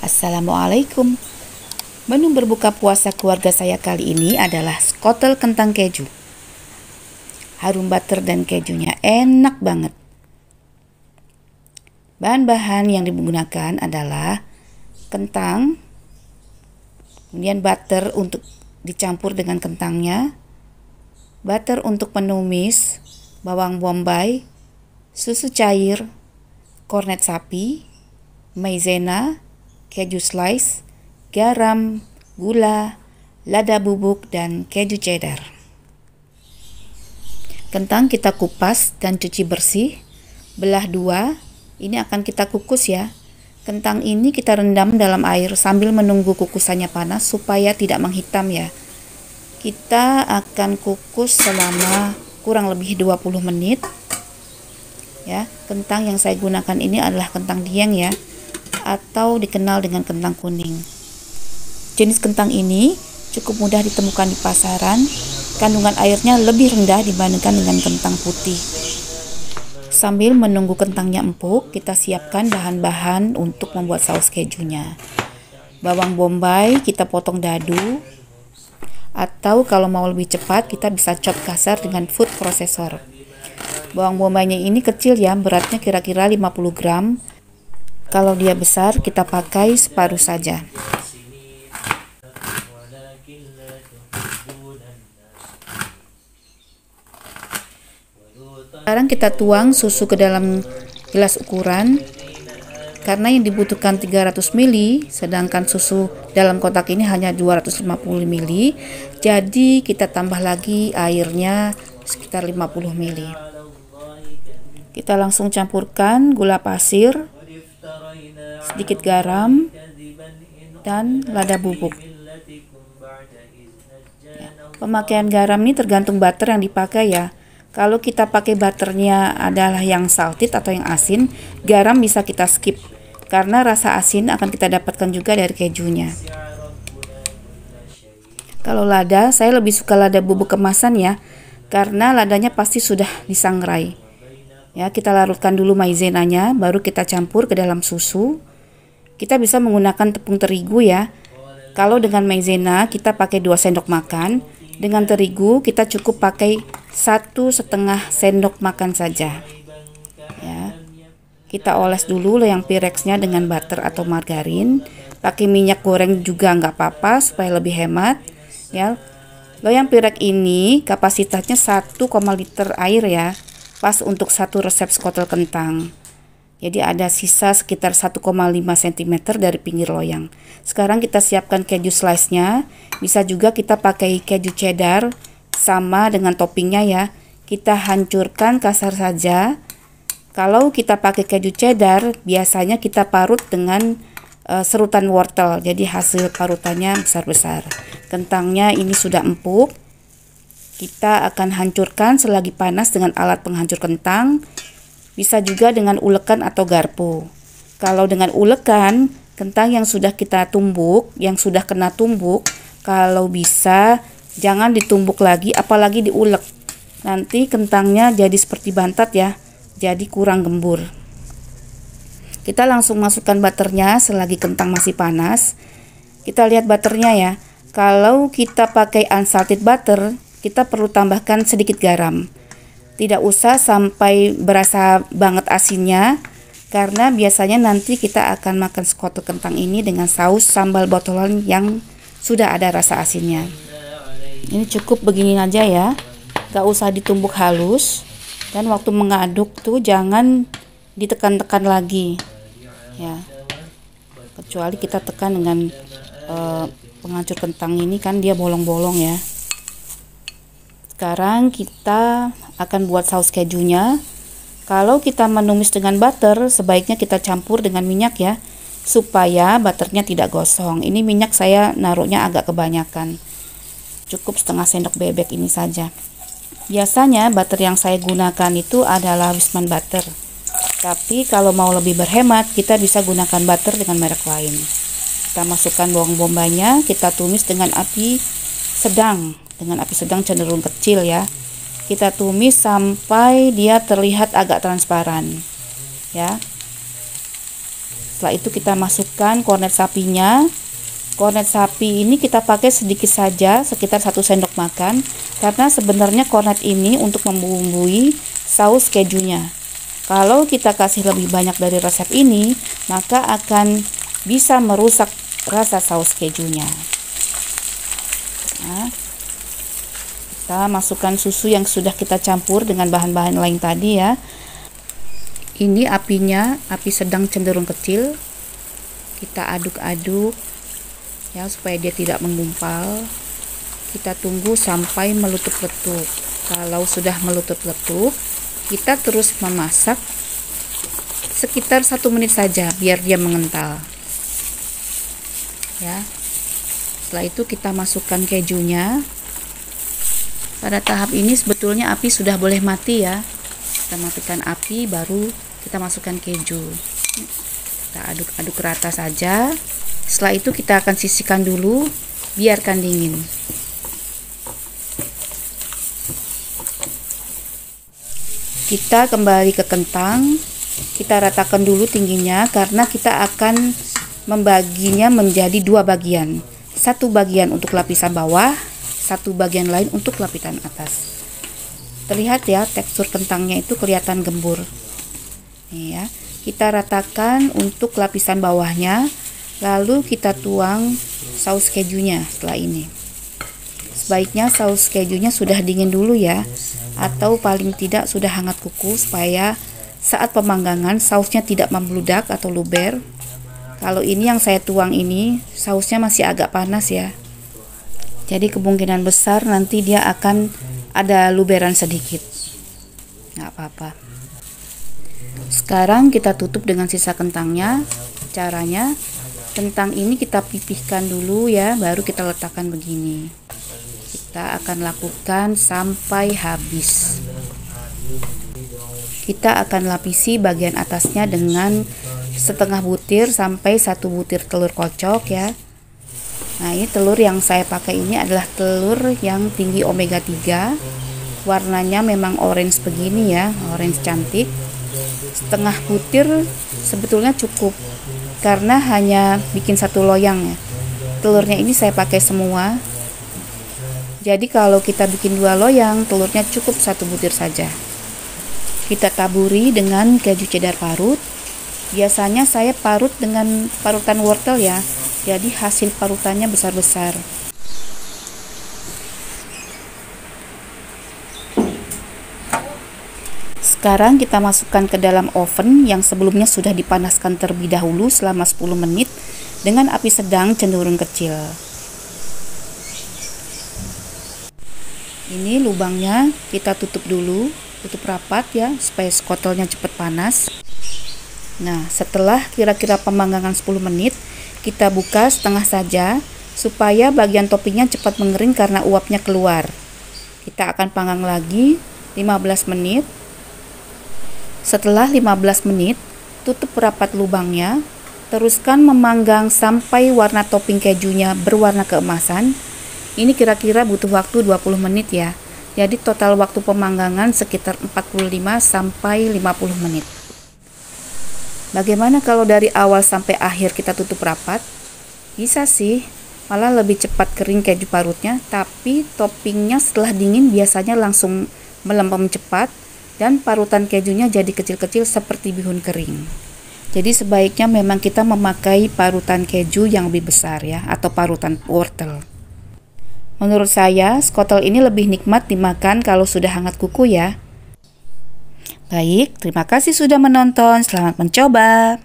Assalamualaikum. Menu berbuka puasa keluarga saya kali ini adalah skotel kentang keju. Harum butter dan kejunya enak banget. Bahan-bahan yang digunakan adalah kentang, kemudian butter untuk dicampur dengan kentangnya, butter untuk penumis, bawang bombay, susu cair, kornet sapi, maizena, keju slice, garam, gula, lada bubuk, dan keju cheddar. Kentang kita kupas dan cuci bersih, belah dua. Ini akan kita kukus ya. Kentang ini kita rendam dalam air sambil menunggu kukusannya panas supaya tidak menghitam ya. Kita akan kukus selama kurang lebih 20 menit. Ya, kentang yang saya gunakan ini adalah kentang dieng ya, atau dikenal dengan kentang kuning. Jenis kentang ini cukup mudah ditemukan di pasaran. Kandungan airnya lebih rendah dibandingkan dengan kentang putih. Sambil menunggu kentangnya empuk, kita siapkan bahan-bahan untuk membuat saus kejunya. Bawang bombay kita potong dadu, atau kalau mau lebih cepat kita bisa chop kasar dengan food processor. Bawang bombaynya ini kecil ya, beratnya kira-kira 50 gram. Kalau dia besar kita pakai separuh saja. Sekarang kita tuang susu ke dalam gelas ukuran. Karena yang dibutuhkan 300 ml, sedangkan susu dalam kotak ini hanya 250 ml. Jadi kita tambah lagi airnya sekitar 50 ml. Kita langsung campurkan gula pasir, sedikit garam, dan lada bubuk. Ya, pemakaian garam ini tergantung butter yang dipakai ya. Kalau kita pakai butternya adalah yang salted atau yang asin, garam bisa kita skip karena rasa asin akan kita dapatkan juga dari kejunya. Kalau lada, saya lebih suka lada bubuk kemasan ya, karena ladanya pasti sudah disangrai. Ya, kita larutkan dulu maizenanya, baru kita campur ke dalam susu. Kita bisa menggunakan tepung terigu ya. Kalau dengan maizena kita pakai 2 sendok makan, dengan terigu kita cukup pakai 1,5 sendok makan saja. Ya. Kita oles dulu loyang pirexnya dengan butter atau margarin. Pakai minyak goreng juga nggak apa-apa supaya lebih hemat. Ya. Loyang pirek ini kapasitasnya 1, liter air ya. Pas untuk satu resep skotel kentang. Jadi ada sisa sekitar 1,5 cm dari pinggir loyang. Sekarang kita siapkan keju slice-nya. Bisa juga kita pakai keju cheddar sama dengan toppingnya ya. Kita hancurkan kasar saja. Kalau kita pakai keju cheddar, biasanya kita parut dengan serutan wortel. Jadi hasil parutannya besar-besar. Kentangnya ini sudah empuk. Kita akan hancurkan selagi panas dengan alat penghancur kentang. Bisa juga dengan ulekan atau garpu. Kalau dengan ulekan, kentang yang sudah kita tumbuk, yang sudah kena tumbuk, kalau bisa jangan ditumbuk lagi, apalagi diulek. Nanti kentangnya jadi seperti bantat ya, jadi kurang gembur. Kita langsung masukkan butternya selagi kentang masih panas. Kita lihat butternya ya. Kalau kita pakai unsalted butter, kita perlu tambahkan sedikit garam. Tidak usah sampai berasa banget asinnya, karena biasanya nanti kita akan makan skotel kentang ini dengan saus sambal botolan yang sudah ada rasa asinnya. Ini cukup begini aja ya, gak usah ditumbuk halus. Dan waktu mengaduk tuh jangan ditekan-tekan lagi ya, kecuali kita tekan dengan penghancur kentang ini kan dia bolong-bolong ya. Sekarang kita akan buat saus kejunya. Kalau kita menumis dengan butter, sebaiknya kita campur dengan minyak ya, supaya butternya tidak gosong. Ini minyak saya naruhnya agak kebanyakan, cukup setengah sendok bebek ini saja. Biasanya butter yang saya gunakan itu adalah Wisman butter, tapi kalau mau lebih berhemat kita bisa gunakan butter dengan merek lain. Kita masukkan bawang bombaynya, kita tumis dengan api sedang. Dengan api sedang cenderung kecil ya. Kita tumis sampai dia terlihat agak transparan ya. Setelah itu kita masukkan kornet sapinya. Kornet sapi ini kita pakai sedikit saja, sekitar 1 sendok makan, karena sebenarnya kornet ini untuk membumbui saus kejunya. Kalau kita kasih lebih banyak dari resep ini, maka akan bisa merusak rasa saus kejunya. Nah, kita masukkan susu yang sudah kita campur dengan bahan-bahan lain tadi ya. Ini apinya, api sedang cenderung kecil. Kita aduk-aduk ya supaya dia tidak menggumpal. Kita tunggu sampai meletup-letup. Kalau sudah meletup-letup, kita terus memasak sekitar 1 menit saja biar dia mengental. Ya. Setelah itu kita masukkan kejunya. Pada tahap ini sebetulnya api sudah boleh mati ya. Kita matikan api, baru kita masukkan keju. Kita aduk-aduk rata saja. Setelah itu kita akan sisihkan dulu, biarkan dingin. Kita kembali ke kentang. Kita ratakan dulu tingginya karena kita akan membaginya menjadi 2 bagian. 1 bagian untuk lapisan bawah, 1 bagian lain untuk lapisan atas. Terlihat ya, tekstur kentangnya itu kelihatan gembur. Nih ya, kita ratakan untuk lapisan bawahnya, lalu kita tuang saus kejunya setelah ini. Sebaiknya saus kejunya sudah dingin dulu ya, atau paling tidak sudah hangat kuku supaya saat pemanggangan sausnya tidak membludak atau luber. Kalau ini yang saya tuang ini, sausnya masih agak panas ya. Jadi kemungkinan besar nanti dia akan ada luberan sedikit. Nggak apa-apa. Sekarang kita tutup dengan sisa kentangnya. Caranya, kentang ini kita pipihkan dulu ya, baru kita letakkan begini. Kita akan lakukan sampai habis. Kita akan lapisi bagian atasnya dengan setengah butir sampai 1 butir telur kocok ya. Nah, ini telur yang saya pakai ini adalah telur yang tinggi omega 3. Warnanya memang orange begini ya, orange cantik. Setengah butir sebetulnya cukup karena hanya bikin 1 loyang ya. Telurnya ini saya pakai semua. Jadi kalau kita bikin 2 loyang, telurnya cukup 1 butir saja. Kita taburi dengan keju cheddar parut. Biasanya saya parut dengan parutan wortel ya. Jadi hasil parutannya besar-besar. Sekarang kita masukkan ke dalam oven yang sebelumnya sudah dipanaskan terlebih dahulu selama 10 menit dengan api sedang cenderung kecil. Ini lubangnya kita tutup dulu, tutup rapat ya supaya skotolnya cepat panas. Nah, setelah kira-kira pemanggangan 10 menit, kita buka setengah saja supaya bagian toppingnya cepat mengering karena uapnya keluar. Kita akan panggang lagi 15 menit. Setelah 15 menit, tutup rapat lubangnya. Teruskan memanggang sampai warna topping kejunya berwarna keemasan. Ini kira-kira butuh waktu 20 menit ya. Jadi total waktu pemanggangan sekitar 45 sampai 50 menit. Bagaimana kalau dari awal sampai akhir kita tutup rapat? Bisa sih, malah lebih cepat kering keju parutnya, tapi toppingnya setelah dingin biasanya langsung melempem cepat dan parutan kejunya jadi kecil-kecil seperti bihun kering. Jadi sebaiknya memang kita memakai parutan keju yang lebih besar ya, atau parutan wortel. Menurut saya, skotol ini lebih nikmat dimakan kalau sudah hangat kuku ya. Baik, terima kasih sudah menonton. Selamat mencoba.